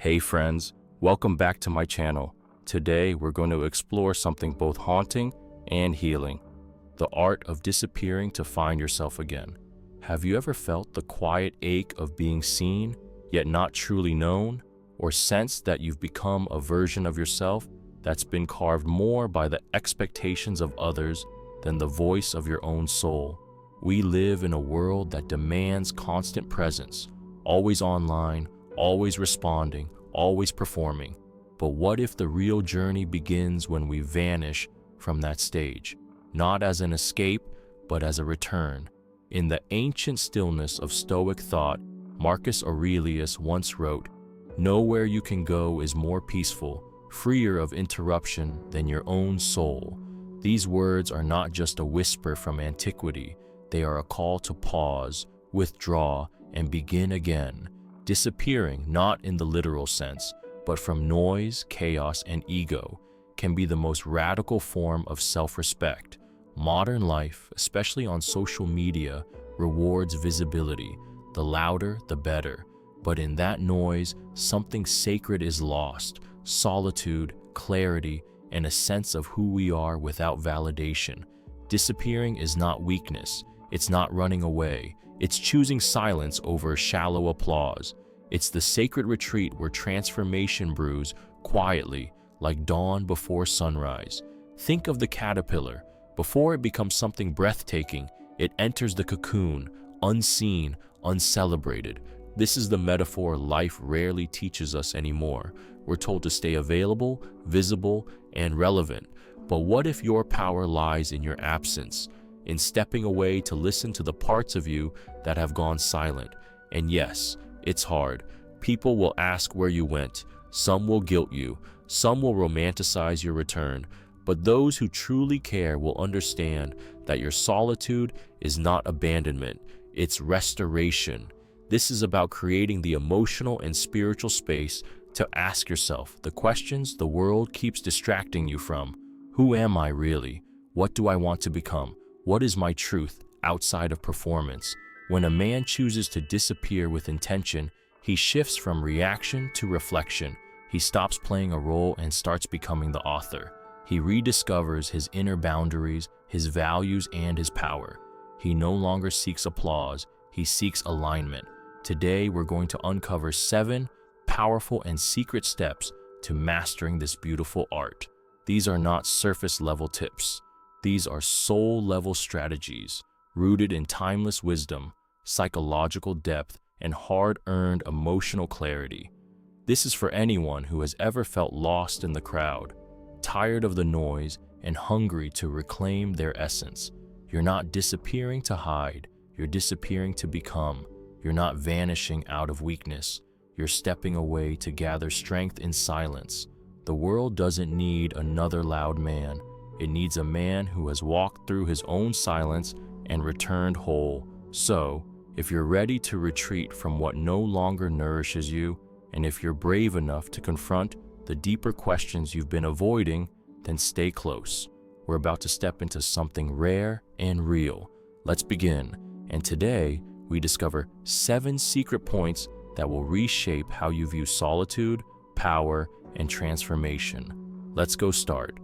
Hey friends, welcome back to my channel. Today we're going to explore something both haunting and healing, the art of disappearing to find yourself again. Have you ever felt the quiet ache of being seen, yet not truly known, or sensed that you've become a version of yourself that's been carved more by the expectations of others than the voice of your own soul? We live in a world that demands constant presence, always online, always responding, always performing. But what if the real journey begins when we vanish from that stage, not as an escape, but as a return? In the ancient stillness of Stoic thought, Marcus Aurelius once wrote, "Nowhere you can go is more peaceful, freer of interruption than your own soul." These words are not just a whisper from antiquity, they are a call to pause, withdraw, and begin again. Disappearing, not in the literal sense, but from noise, chaos, and ego, can be the most radical form of self-respect. Modern life, especially on social media, rewards visibility. The louder, the better. But in that noise, something sacred is lost: solitude, clarity, and a sense of who we are without validation. Disappearing is not weakness. It's not running away. It's choosing silence over shallow applause. It's the sacred retreat where transformation brews quietly, like dawn before sunrise. Think of the caterpillar. Before it becomes something breathtaking, it enters the cocoon, unseen, uncelebrated. This is the metaphor life rarely teaches us anymore. We're told to stay available, visible, and relevant. But what if your power lies in your absence, in stepping away to listen to the parts of you that have gone silent? And yes, it's hard. People will ask where you went. Some will guilt you. Some will romanticize your return. But those who truly care will understand that your solitude is not abandonment. It's restoration. This is about creating the emotional and spiritual space to ask yourself the questions the world keeps distracting you from. Who am I really? What do I want to become? What is my truth outside of performance? When a man chooses to disappear with intention, he shifts from reaction to reflection. He stops playing a role and starts becoming the author. He rediscovers his inner boundaries, his values, and his power. He no longer seeks applause, he seeks alignment. Today, we're going to uncover 7 powerful and secret steps to mastering this beautiful art. These are not surface-level tips. These are soul-level strategies, rooted in timeless wisdom, psychological depth, and hard-earned emotional clarity. This is for anyone who has ever felt lost in the crowd, tired of the noise, and hungry to reclaim their essence. You're not disappearing to hide, you're disappearing to become. You're not vanishing out of weakness, you're stepping away to gather strength in silence. The world doesn't need another loud man. It needs a man who has walked through his own silence and returned whole. So, if you're ready to retreat from what no longer nourishes you, and if you're brave enough to confront the deeper questions you've been avoiding, then stay close. We're about to step into something rare and real. Let's begin. And today, we discover 7 secret points that will reshape how you view solitude, power, and transformation. Let's go start.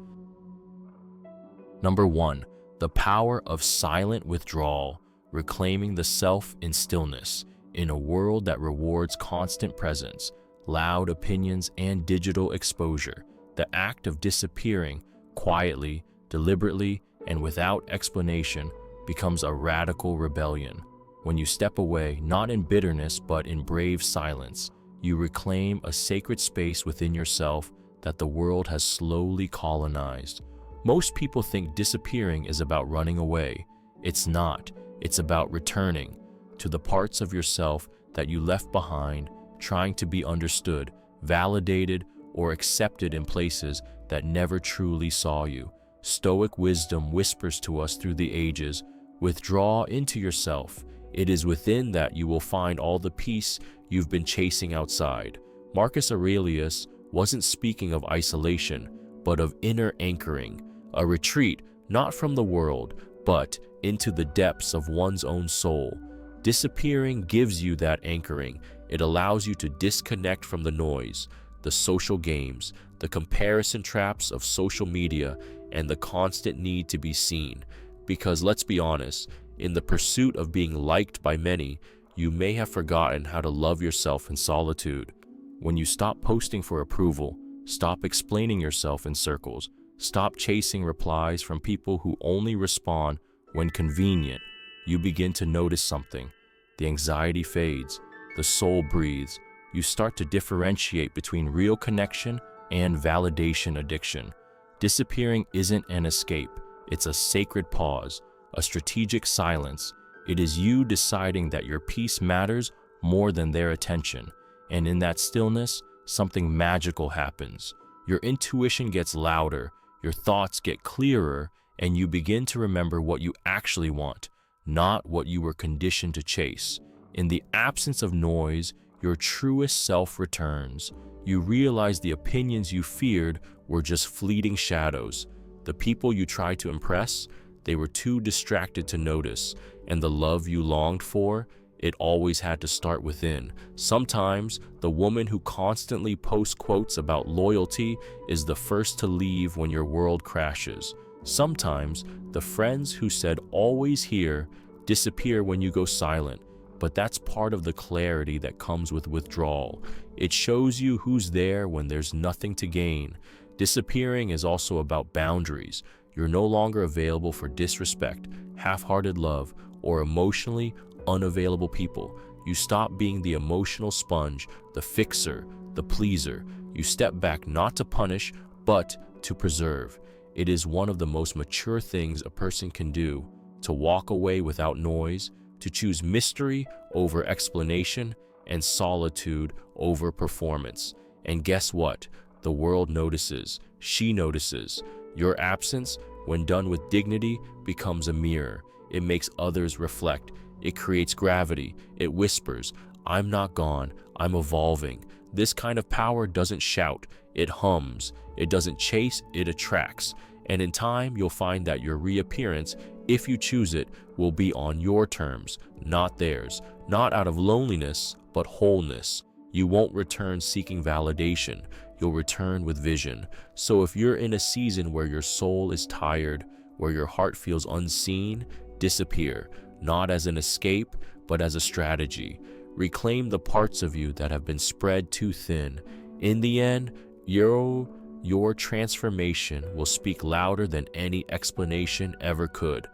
Number 1, the power of silent withdrawal, reclaiming the self in stillness. In a world that rewards constant presence, loud opinions, and digital exposure, the act of disappearing quietly, deliberately, and without explanation becomes a radical rebellion. When you step away, not in bitterness but in brave silence, you reclaim a sacred space within yourself that the world has slowly colonized. Most people think disappearing is about running away. It's not. It's about returning to the parts of yourself that you left behind, trying to be understood, validated, or accepted in places that never truly saw you. Stoic wisdom whispers to us through the ages, withdraw into yourself. It is within that you will find all the peace you've been chasing outside. Marcus Aurelius wasn't speaking of isolation, but of inner anchoring, a retreat not from the world, but into the depths of one's own soul. Disappearing gives you that anchoring. It allows you to disconnect from the noise, the social games, the comparison traps of social media, and the constant need to be seen. Because let's be honest, in the pursuit of being liked by many, you may have forgotten how to love yourself in solitude. When you stop posting for approval, stop explaining yourself in circles, stop chasing replies from people who only respond when convenient, you begin to notice something. The anxiety fades, the soul breathes. You start to differentiate between real connection and validation addiction. Disappearing isn't an escape, it's a sacred pause, a strategic silence. It is you deciding that your peace matters more than their attention. And in that stillness, something magical happens. Your intuition gets louder, your thoughts get clearer, and you begin to remember what you actually want, not what you were conditioned to chase. In the absence of noise, your truest self returns. You realize the opinions you feared were just fleeting shadows. The people you tried to impress, they were too distracted to notice. And the love you longed for, it always had to start within. Sometimes, the woman who constantly posts quotes about loyalty is the first to leave when your world crashes. Sometimes, the friends who said always here disappear when you go silent. But that's part of the clarity that comes with withdrawal. It shows you who's there when there's nothing to gain. Disappearing is also about boundaries. You're no longer available for disrespect, half-hearted love, or emotionally unavailable people. You stop being the emotional sponge, the fixer, the pleaser. You step back not to punish, but to preserve. It is one of the most mature things a person can do, to walk away without noise, to choose mystery over explanation, and solitude over performance. And guess what? The world notices. She notices. Your absence, when done with dignity, becomes a mirror. It makes others reflect. It creates gravity. It whispers, "I'm not gone, I'm evolving." This kind of power doesn't shout, it hums. It doesn't chase, it attracts. And in time, you'll find that your reappearance, if you choose it, will be on your terms, not theirs. Not out of loneliness, but wholeness. You won't return seeking validation. You'll return with vision. So if you're in a season where your soul is tired, where your heart feels unseen, disappear. Not as an escape, but as a strategy. Reclaim the parts of you that have been spread too thin. In the end, your transformation will speak louder than any explanation ever could.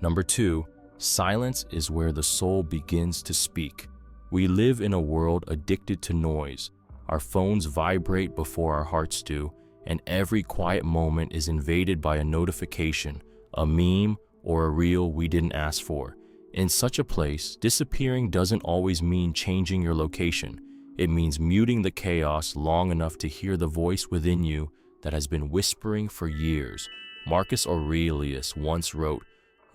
Number 2, silence is where the soul begins to speak. We live in a world addicted to noise. Our phones vibrate before our hearts do, and every quiet moment is invaded by a notification, a meme, or a reel we didn't ask for. In such a place, disappearing doesn't always mean changing your location. It means muting the chaos long enough to hear the voice within you that has been whispering for years. Marcus Aurelius once wrote,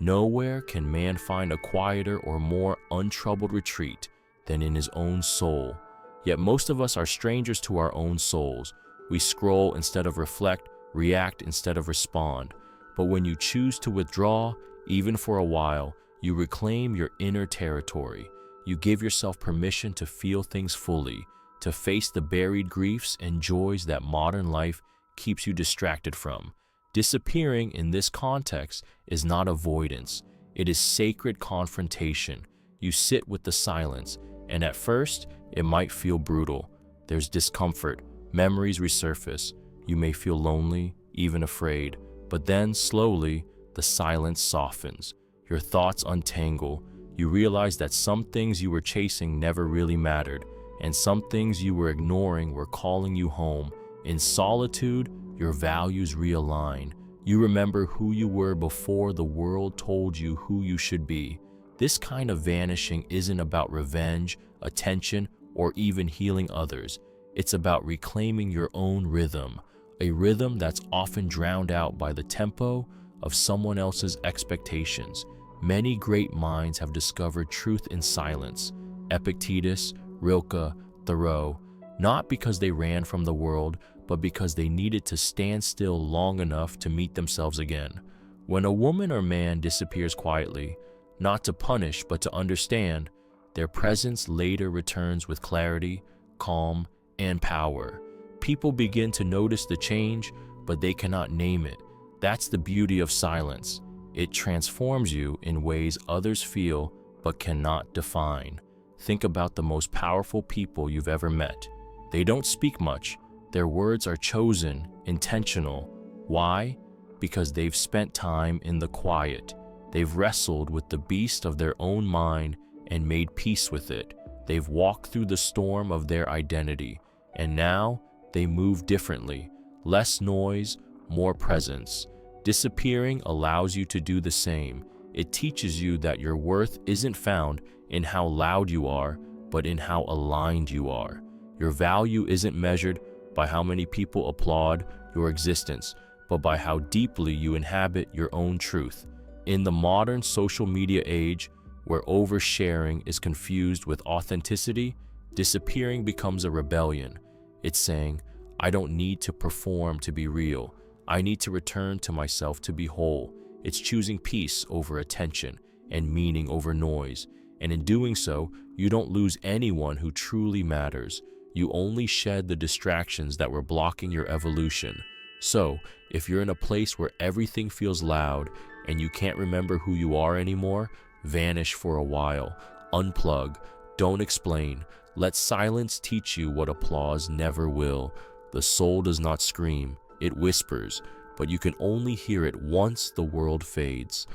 "Nowhere can man find a quieter or more untroubled retreat than in his own soul." Yet most of us are strangers to our own souls. We scroll instead of reflect, react instead of respond. But when you choose to withdraw, even for a while, you reclaim your inner territory. You give yourself permission to feel things fully, to face the buried griefs and joys that modern life keeps you distracted from. Disappearing in this context is not avoidance. It is sacred confrontation. You sit with the silence, and at first, it might feel brutal. There's discomfort, memories resurface. You may feel lonely, even afraid. But then, slowly, the silence softens. Your thoughts untangle. You realize that some things you were chasing never really mattered, and some things you were ignoring were calling you home. In solitude, your values realign. You remember who you were before the world told you who you should be. This kind of vanishing isn't about revenge, attention, or even healing others. It's about reclaiming your own rhythm, a rhythm that's often drowned out by the tempo of someone else's expectations. Many great minds have discovered truth in silence. Epictetus, Rilke, Thoreau, not because they ran from the world, but because they needed to stand still long enough to meet themselves again. When a woman or man disappears quietly, not to punish but to understand, their presence later returns with clarity, calm, and power. People begin to notice the change, but they cannot name it. That's the beauty of silence. It transforms you in ways others feel but cannot define. Think about the most powerful people you've ever met. They don't speak much. Their words are chosen, intentional. Why? Because they've spent time in the quiet. They've wrestled with the beast of their own mind and made peace with it. They've walked through the storm of their identity, and now they move differently. Less noise, more presence. Disappearing allows you to do the same. It teaches you that your worth isn't found in how loud you are, but in how aligned you are. Your value isn't measured by how many people applaud your existence, but by how deeply you inhabit your own truth. In the modern social media age, where oversharing is confused with authenticity, disappearing becomes a rebellion. It's saying, I don't need to perform to be real. I need to return to myself to be whole. It's choosing peace over attention and meaning over noise. And in doing so, you don't lose anyone who truly matters. You only shed the distractions that were blocking your evolution. So, if you're in a place where everything feels loud and you can't remember who you are anymore, vanish for a while. Unplug. Don't explain. Let silence teach you what applause never will. The soul does not scream. It whispers, but you can only hear it once the world fades.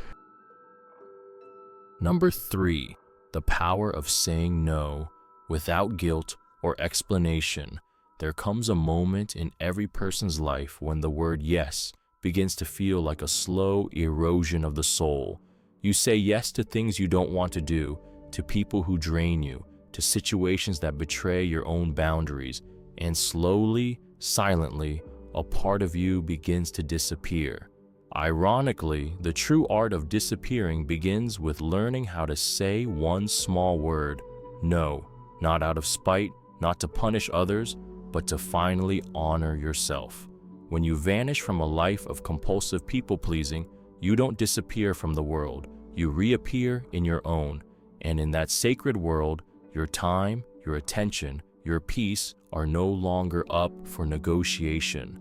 Number 3, the power of saying no without guilt or explanation. There comes a moment in every person's life when the word yes begins to feel like a slow erosion of the soul. You say yes to things you don't want to do, to people who drain you, to situations that betray your own boundaries, and slowly, silently, a part of you begins to disappear. Ironically, the true art of disappearing begins with learning how to say one small word, no, not out of spite, not to punish others, but to finally honor yourself. When you vanish from a life of compulsive people-pleasing, you don't disappear from the world. You reappear in your own. And in that sacred world, your time, your attention, your peace are no longer up for negotiation.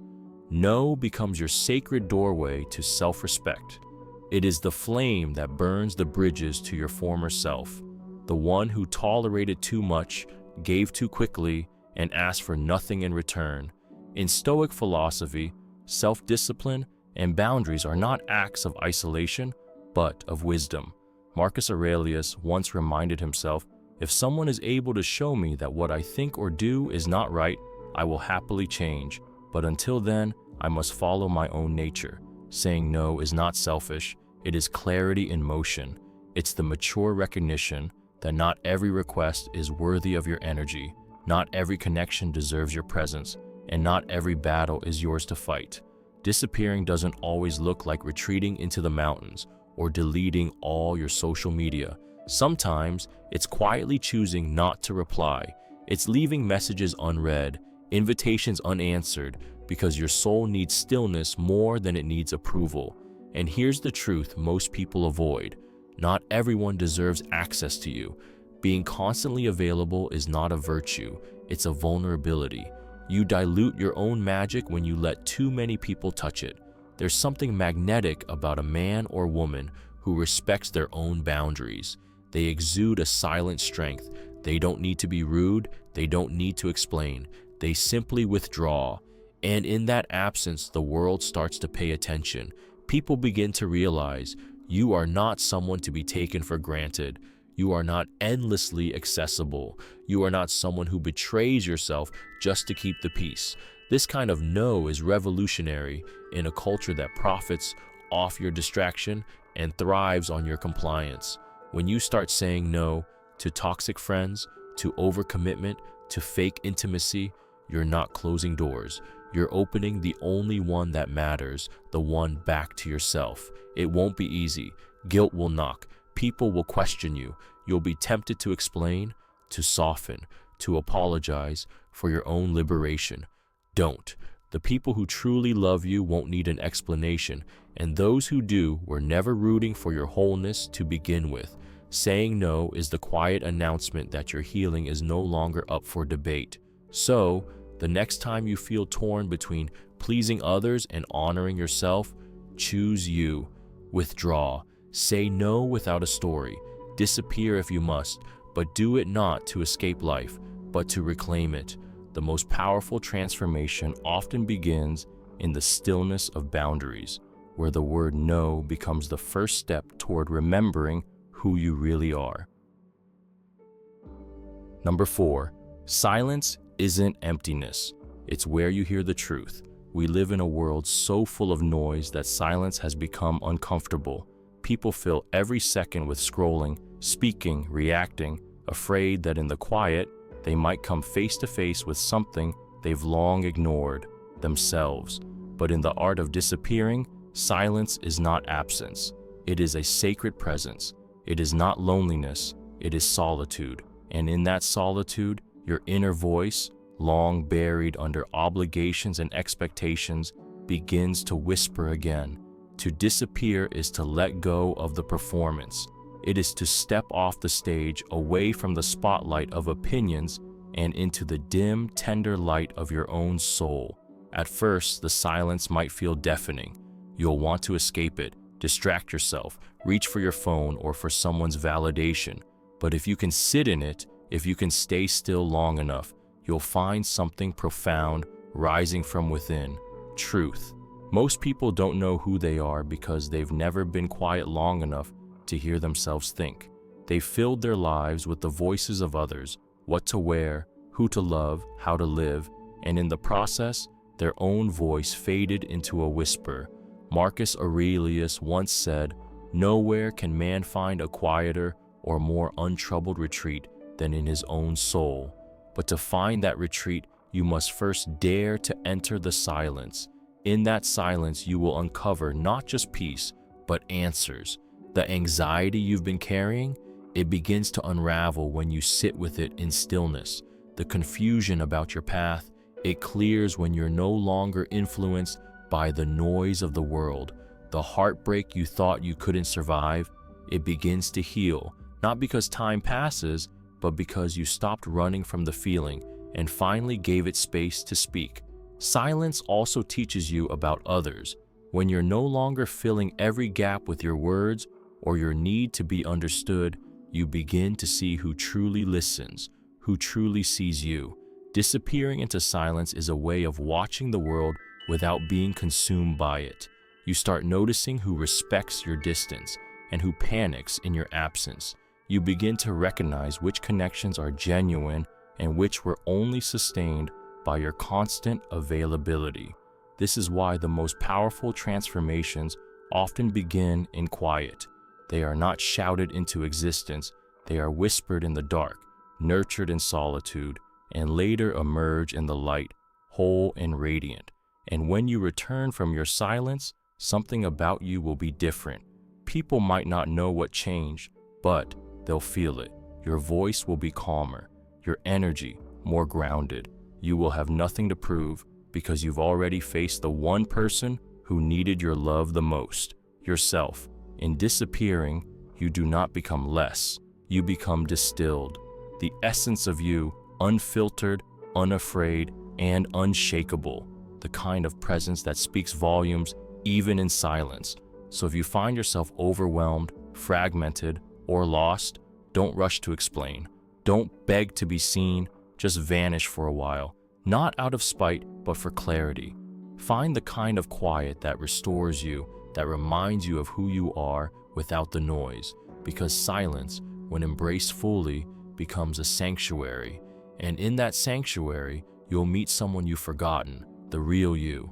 No becomes your sacred doorway to self-respect. It is the flame that burns the bridges to your former self, the one who tolerated too much, gave too quickly, and asked for nothing in return. In Stoic philosophy, self-discipline and boundaries are not acts of isolation, but of wisdom. Marcus Aurelius once reminded himself, if someone is able to show me that what I think or do is not right, I will happily change. But until then, I must follow my own nature. Saying no is not selfish, it is clarity in motion. It's the mature recognition that not every request is worthy of your energy, not every connection deserves your presence, and not every battle is yours to fight. Disappearing doesn't always look like retreating into the mountains or deleting all your social media. Sometimes it's quietly choosing not to reply. It's leaving messages unread, invitations unanswered, because your soul needs stillness more than it needs approval. And here's the truth most people avoid. Not everyone deserves access to you. Being constantly available is not a virtue, it's a vulnerability. You dilute your own magic when you let too many people touch it. There's something magnetic about a man or woman who respects their own boundaries. They exude a silent strength. They don't need to be rude, they don't need to explain. They simply withdraw. And in that absence, the world starts to pay attention. People begin to realize you are not someone to be taken for granted. You are not endlessly accessible. You are not someone who betrays yourself just to keep the peace. This kind of no is revolutionary in a culture that profits off your distraction and thrives on your compliance. When you start saying no to toxic friends, to overcommitment, to fake intimacy, you're not closing doors. You're opening the only one that matters, the one back to yourself. It won't be easy. Guilt will knock. People will question you. You'll be tempted to explain, to soften, to apologize for your own liberation. Don't. The people who truly love you won't need an explanation, and those who do were never rooting for your wholeness to begin with. Saying no is the quiet announcement that your healing is no longer up for debate. So, the next time you feel torn between pleasing others and honoring yourself, choose you. Withdraw. Say no without a story. Disappear if you must, but do it not to escape life, but to reclaim it. The most powerful transformation often begins in the stillness of boundaries, where the word no becomes the first step toward remembering who you really are. Number 4, silence isn't emptiness. It's where you hear the truth. We live in a world so full of noise that silence has become uncomfortable. People fill every second with scrolling, speaking, reacting, afraid that in the quiet, they might come face to face with something they've long ignored, themselves. But in the art of disappearing, silence is not absence. It is a sacred presence. It is not loneliness, it is solitude. And in that solitude, your inner voice, long buried under obligations and expectations, begins to whisper again. To disappear is to let go of the performance. It is to step off the stage, away from the spotlight of opinions and into the dim, tender light of your own soul. At first, the silence might feel deafening. You'll want to escape it, distract yourself, reach for your phone or for someone's validation. But if you can sit in it, if you can stay still long enough, you'll find something profound rising from within: truth. Most people don't know who they are because they've never been quiet long enough to hear themselves think. They've filled their lives with the voices of others, what to wear, who to love, how to live, and in the process, their own voice faded into a whisper. Marcus Aurelius once said, "Nowhere can man find a quieter or more untroubled retreat than in his own soul." But to find that retreat, you must first dare to enter the silence. In that silence, you will uncover not just peace, but answers. The anxiety you've been carrying, it begins to unravel when you sit with it in stillness. The confusion about your path, it clears when you're no longer influenced by the noise of the world. The heartbreak you thought you couldn't survive, it begins to heal, not because time passes, but because you stopped running from the feeling and finally gave it space to speak. Silence also teaches you about others. When you're no longer filling every gap with your words or your need to be understood, you begin to see who truly listens, who truly sees you. Disappearing into silence is a way of watching the world without being consumed by it. You start noticing who respects your distance and who panics in your absence. You begin to recognize which connections are genuine and which were only sustained by your constant availability. This is why the most powerful transformations often begin in quiet. They are not shouted into existence, they are whispered in the dark, nurtured in solitude, and later emerge in the light, whole and radiant. And when you return from your silence, something about you will be different. People might not know what changed, but they'll feel it. Your voice will be calmer, your energy more grounded. You will have nothing to prove because you've already faced the one person who needed your love the most, yourself. In disappearing, you do not become less, you become distilled. The essence of you, unfiltered, unafraid, and unshakable. The kind of presence that speaks volumes even in silence. So if you find yourself overwhelmed, fragmented, or lost, don't rush to explain. Don't beg to be seen, just vanish for a while. Not out of spite, but for clarity. Find the kind of quiet that restores you, that reminds you of who you are without the noise. Because silence, when embraced fully, becomes a sanctuary. And in that sanctuary, you'll meet someone you've forgotten, the real you.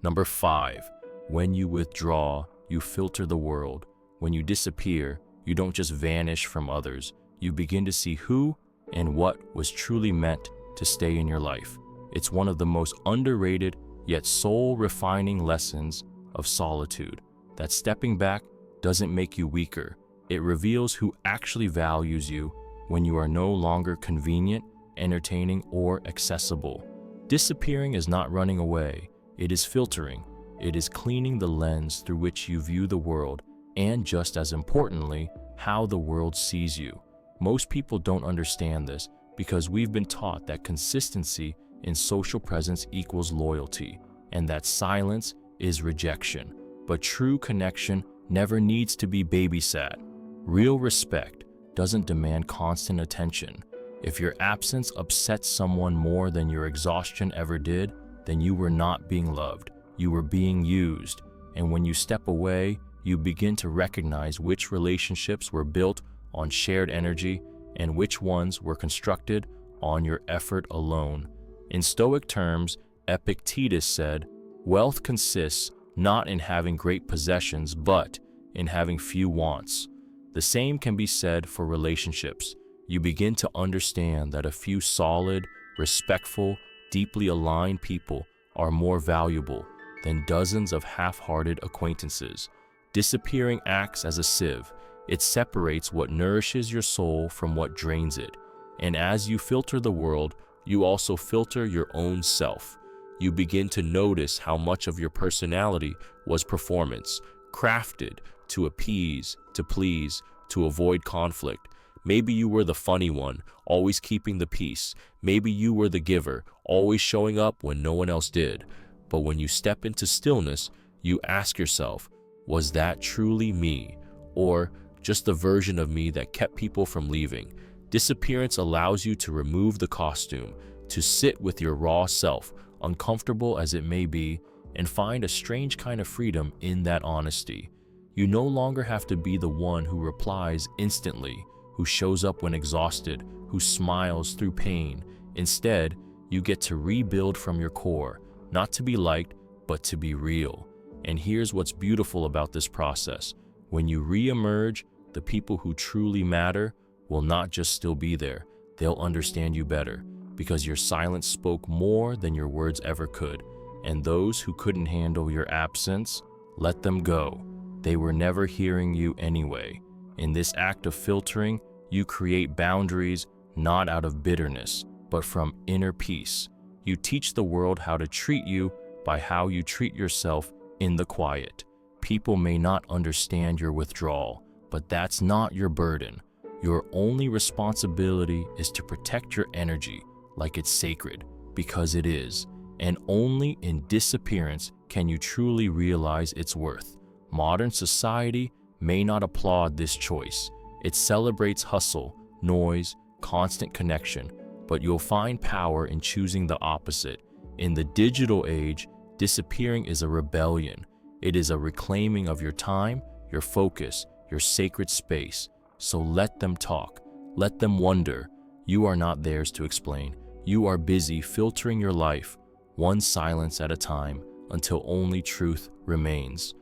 Number 5, when you withdraw, you filter the world. When you disappear, you don't just vanish from others. You begin to see who and what was truly meant to stay in your life. It's one of the most underrated yet soul-refining lessons of solitude, that stepping back doesn't make you weaker. It reveals who actually values you when you are no longer convenient, entertaining, or accessible. Disappearing is not running away, it is filtering. It is cleaning the lens through which you view the world, and just as importantly, how the world sees you. Most people don't understand this because we've been taught that consistency in social presence equals loyalty, and that silence is rejection. But true connection never needs to be babysat. Real respect doesn't demand constant attention. If your absence upsets someone more than your exhaustion ever did, then you were not being loved. You were being used. And when you step away, you begin to recognize which relationships were built on shared energy and which ones were constructed on your effort alone. In Stoic terms, Epictetus said, "Wealth consists not in having great possessions, but in having few wants." The same can be said for relationships. You begin to understand that a few solid, respectful, deeply aligned people are more valuable than dozens of half-hearted acquaintances. Disappearing acts as a sieve. It separates what nourishes your soul from what drains it. And as you filter the world, you also filter your own self. You begin to notice how much of your personality was performance, crafted to appease, to please, to avoid conflict. Maybe you were the funny one, always keeping the peace. Maybe you were the giver, always showing up when no one else did. But when you step into stillness, you ask yourself, was that truly me? Or just the version of me that kept people from leaving? Disappearance allows you to remove the costume, to sit with your raw self, uncomfortable as it may be, and find a strange kind of freedom in that honesty. You no longer have to be the one who replies instantly, who shows up when exhausted, who smiles through pain. Instead, you get to rebuild from your core, not to be liked, but to be real. And here's what's beautiful about this process. When you re-emerge, the people who truly matter will not just still be there, they'll understand you better, because your silence spoke more than your words ever could. And those who couldn't handle your absence, let them go. They were never hearing you anyway. In this act of filtering, you create boundaries not out of bitterness, but from inner peace. You teach the world how to treat you by how you treat yourself in the quiet. People may not understand your withdrawal, but that's not your burden. Your only responsibility is to protect your energy like it's sacred, because it is. And only in disappearance can you truly realize its worth. Modern society may not applaud this choice. It celebrates hustle, noise, constant connection, but you'll find power in choosing the opposite. In the digital age, disappearing is a rebellion. It is a reclaiming of your time, your focus, your sacred space. So let them talk. Let them wonder. You are not theirs to explain. You are busy filtering your life, one silence at a time, until only truth remains.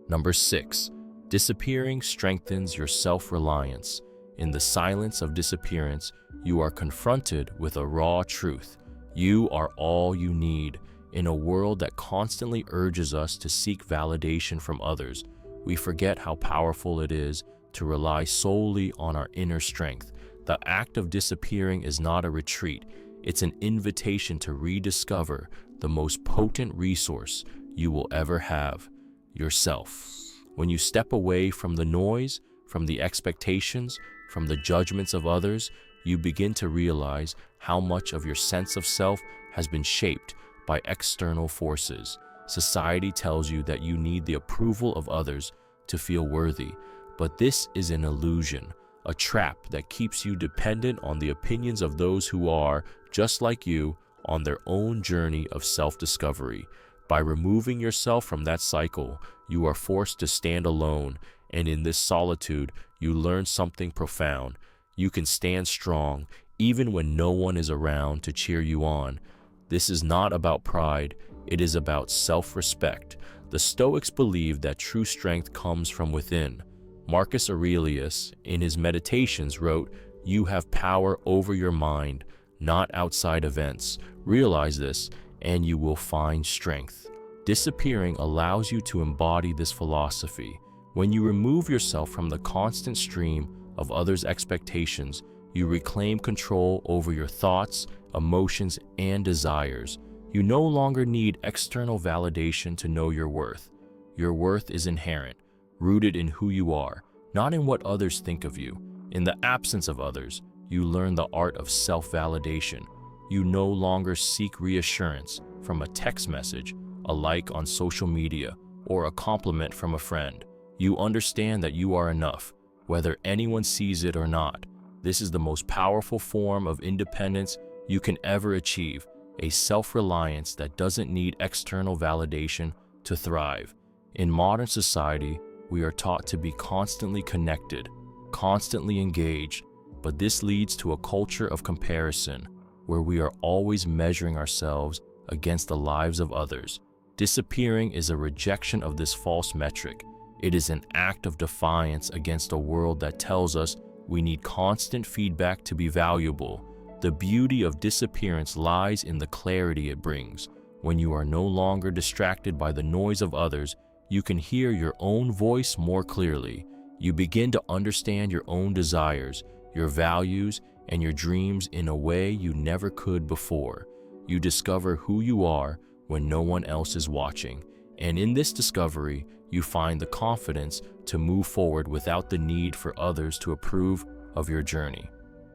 Number 6. Disappearing strengthens your self-reliance. In the silence of disappearance, you are confronted with a raw truth. You are all you need. In a world that constantly urges us to seek validation from others, we forget how powerful it is to rely solely on our inner strength. The act of disappearing is not a retreat. It's an invitation to rediscover the most potent resource you will ever have, yourself. When you step away from the noise, from the expectations, from the judgments of others, you begin to realize how much of your sense of self has been shaped by external forces. Society tells you that you need the approval of others to feel worthy, but this is an illusion, a trap that keeps you dependent on the opinions of those who are, just like you, on their own journey of self-discovery. By removing yourself from that cycle, you are forced to stand alone, and in this solitude, you learn something profound. You can stand strong, even when no one is around to cheer you on. This is not about pride, it is about self-respect. The Stoics believe that true strength comes from within. Marcus Aurelius, in his Meditations, wrote, "You have power over your mind, not outside events. Realize this, and you will find strength." Disappearing allows you to embody this philosophy. When you remove yourself from the constant stream of others' expectations, you reclaim control over your thoughts, emotions, and desires. You no longer need external validation to know your worth. Your worth is inherent, rooted in who you are, not in what others think of you. In the absence of others, you learn the art of self-validation. You no longer seek reassurance from a text message, a like on social media, or a compliment from a friend. You understand that you are enough, whether anyone sees it or not. This is the most powerful form of independence you can ever achieve, a self-reliance that doesn't need external validation to thrive. In modern society, we are taught to be constantly connected, constantly engaged, but this leads to a culture of comparison, where we are always measuring ourselves against the lives of others. Disappearing is a rejection of this false metric. It is an act of defiance against a world that tells us we need constant feedback to be valuable. The beauty of disappearance lies in the clarity it brings. When you are no longer distracted by the noise of others, you can hear your own voice more clearly. You begin to understand your own desires, your values, and your dreams in a way you never could before. You discover who you are when no one else is watching, and in this discovery, you find the confidence to move forward without the need for others to approve of your journey.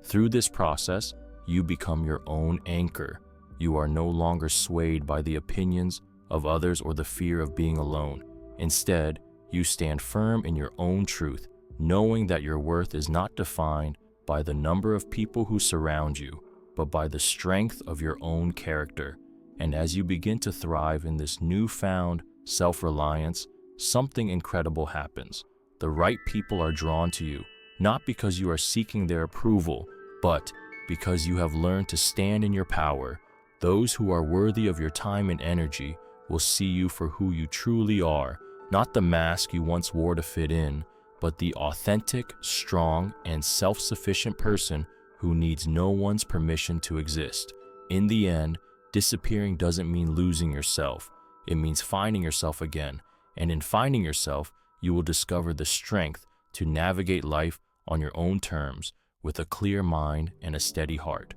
Through this process, you become your own anchor. You are no longer swayed by the opinions of others or the fear of being alone. Instead, you stand firm in your own truth, knowing that your worth is not defined by the number of people who surround you, but by the strength of your own character. And as you begin to thrive in this newfound self-reliance, something incredible happens. The right people are drawn to you, not because you are seeking their approval, but because you have learned to stand in your power. Those who are worthy of your time and energy will see you for who you truly are, not the mask you once wore to fit in, but the authentic, strong, and self-sufficient person who needs no one's permission to exist. In the end, disappearing doesn't mean losing yourself. It means finding yourself again. And in finding yourself, you will discover the strength to navigate life on your own terms with a clear mind and a steady heart.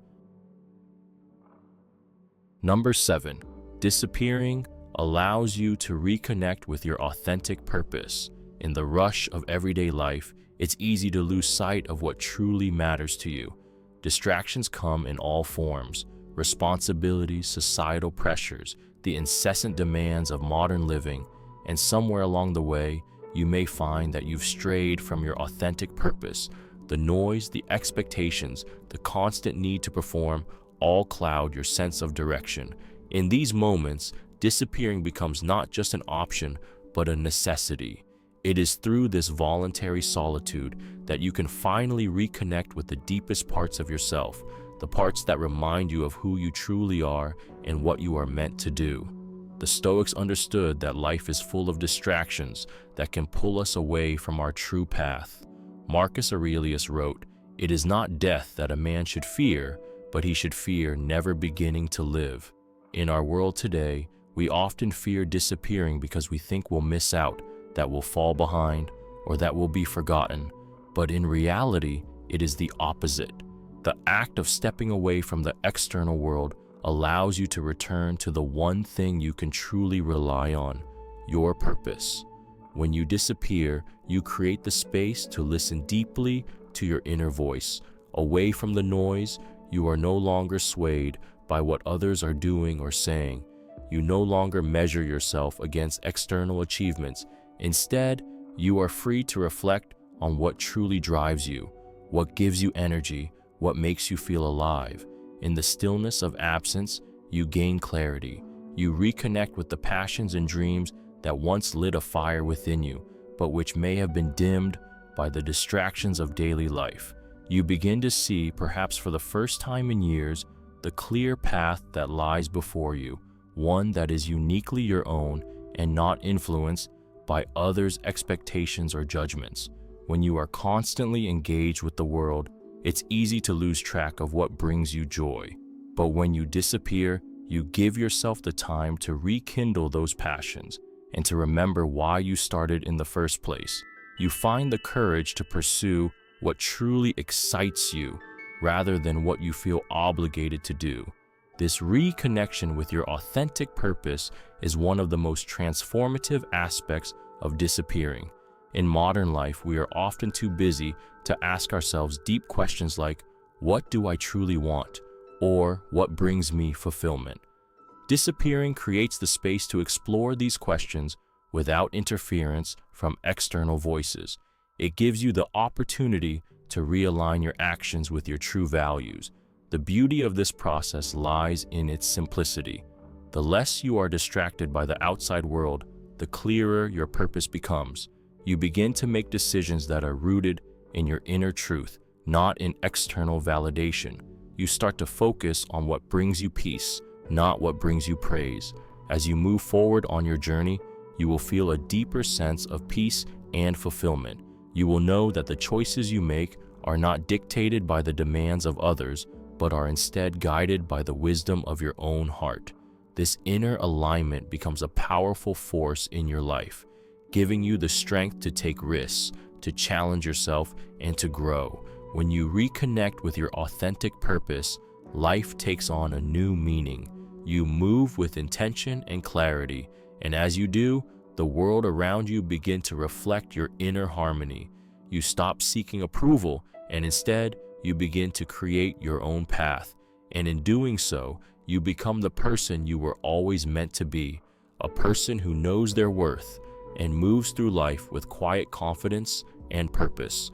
Number 7, disappearing allows you to reconnect with your authentic purpose. In the rush of everyday life, it's easy to lose sight of what truly matters to you. Distractions come in all forms: responsibilities, societal pressures, the incessant demands of modern living, and somewhere along the way, you may find that you've strayed from your authentic purpose. The noise, the expectations, the constant need to perform all cloud your sense of direction. In these moments, disappearing becomes not just an option, but a necessity. It is through this voluntary solitude that you can finally reconnect with the deepest parts of yourself, the parts that remind you of who you truly are and what you are meant to do. The Stoics understood that life is full of distractions that can pull us away from our true path. Marcus Aurelius wrote, "It is not death that a man should fear, but he should fear never beginning to live." In our world today, we often fear disappearing because we think we'll miss out, that we'll fall behind, or that we'll be forgotten. But in reality, it is the opposite. The act of stepping away from the external world allows you to return to the one thing you can truly rely on: your purpose. When you disappear, you create the space to listen deeply to your inner voice. Away from the noise, you are no longer swayed by what others are doing or saying. You no longer measure yourself against external achievements. Instead, you are free to reflect on what truly drives you, what gives you energy, what makes you feel alive. In the stillness of absence, you gain clarity. You reconnect with the passions and dreams that once lit a fire within you, but which may have been dimmed by the distractions of daily life. You begin to see, perhaps for the first time in years, the clear path that lies before you, one that is uniquely your own and not influenced by others' expectations or judgments. When you are constantly engaged with the world, it's easy to lose track of what brings you joy. But when you disappear, you give yourself the time to rekindle those passions and to remember why you started in the first place. You find the courage to pursue what truly excites you rather than what you feel obligated to do. This reconnection with your authentic purpose is one of the most transformative aspects of disappearing. In modern life, we are often too busy to ask ourselves deep questions like, what do I truly want? Or what brings me fulfillment? Disappearing creates the space to explore these questions without interference from external voices. It gives you the opportunity to realign your actions with your true values. The beauty of this process lies in its simplicity. The less you are distracted by the outside world, the clearer your purpose becomes. You begin to make decisions that are rooted in your inner truth, not in external validation. You start to focus on what brings you peace, not what brings you praise. As you move forward on your journey, you will feel a deeper sense of peace and fulfillment. You will know that the choices you make are not dictated by the demands of others, but are instead guided by the wisdom of your own heart. This inner alignment becomes a powerful force in your life, giving you the strength to take risks, to challenge yourself, and to grow. When you reconnect with your authentic purpose, life takes on a new meaning. You move with intention and clarity, and as you do, the world around you begins to reflect your inner harmony. You stop seeking approval, and instead, you begin to create your own path. And in doing so, you become the person you were always meant to be, a person who knows their worth and moves through life with quiet confidence and purpose.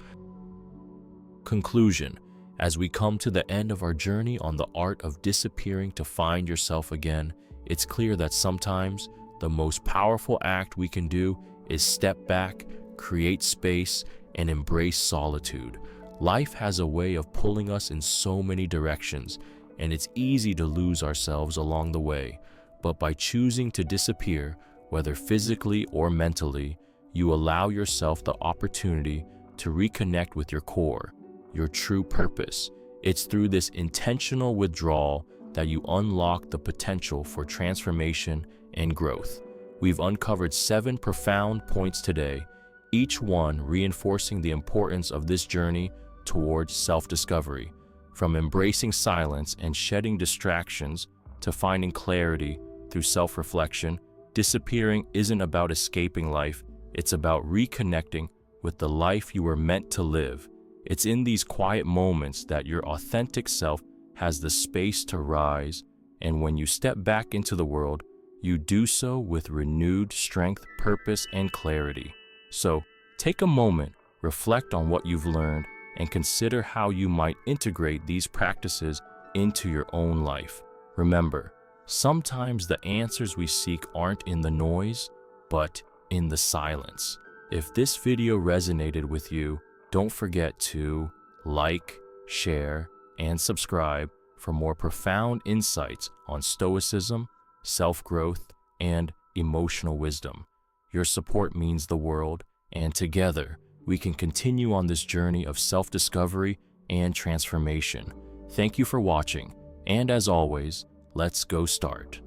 Conclusion. As we come to the end of our journey on the art of disappearing to find yourself again, it's clear that sometimes the most powerful act we can do is step back, create space, and embrace solitude. Life has a way of pulling us in so many directions, and it's easy to lose ourselves along the way. But by choosing to disappear, whether physically or mentally, you allow yourself the opportunity to reconnect with your core, your true purpose. It's through this intentional withdrawal that you unlock the potential for transformation and growth. We've uncovered 7 profound points today, each one reinforcing the importance of this journey towards self-discovery. From embracing silence and shedding distractions to finding clarity through self-reflection, disappearing isn't about escaping life, it's about reconnecting with the life you were meant to live. It's in these quiet moments that your authentic self has the space to rise, and when you step back into the world, you do so with renewed strength, purpose, and clarity. So, take a moment, reflect on what you've learned, and consider how you might integrate these practices into your own life. Remember, sometimes the answers we seek aren't in the noise, but in the silence. If this video resonated with you, don't forget to like, share, and subscribe for more profound insights on Stoicism, self-growth, and emotional wisdom. Your support means the world, and together, we can continue on this journey of self-discovery and transformation. Thank you for watching, and as always, let's go start.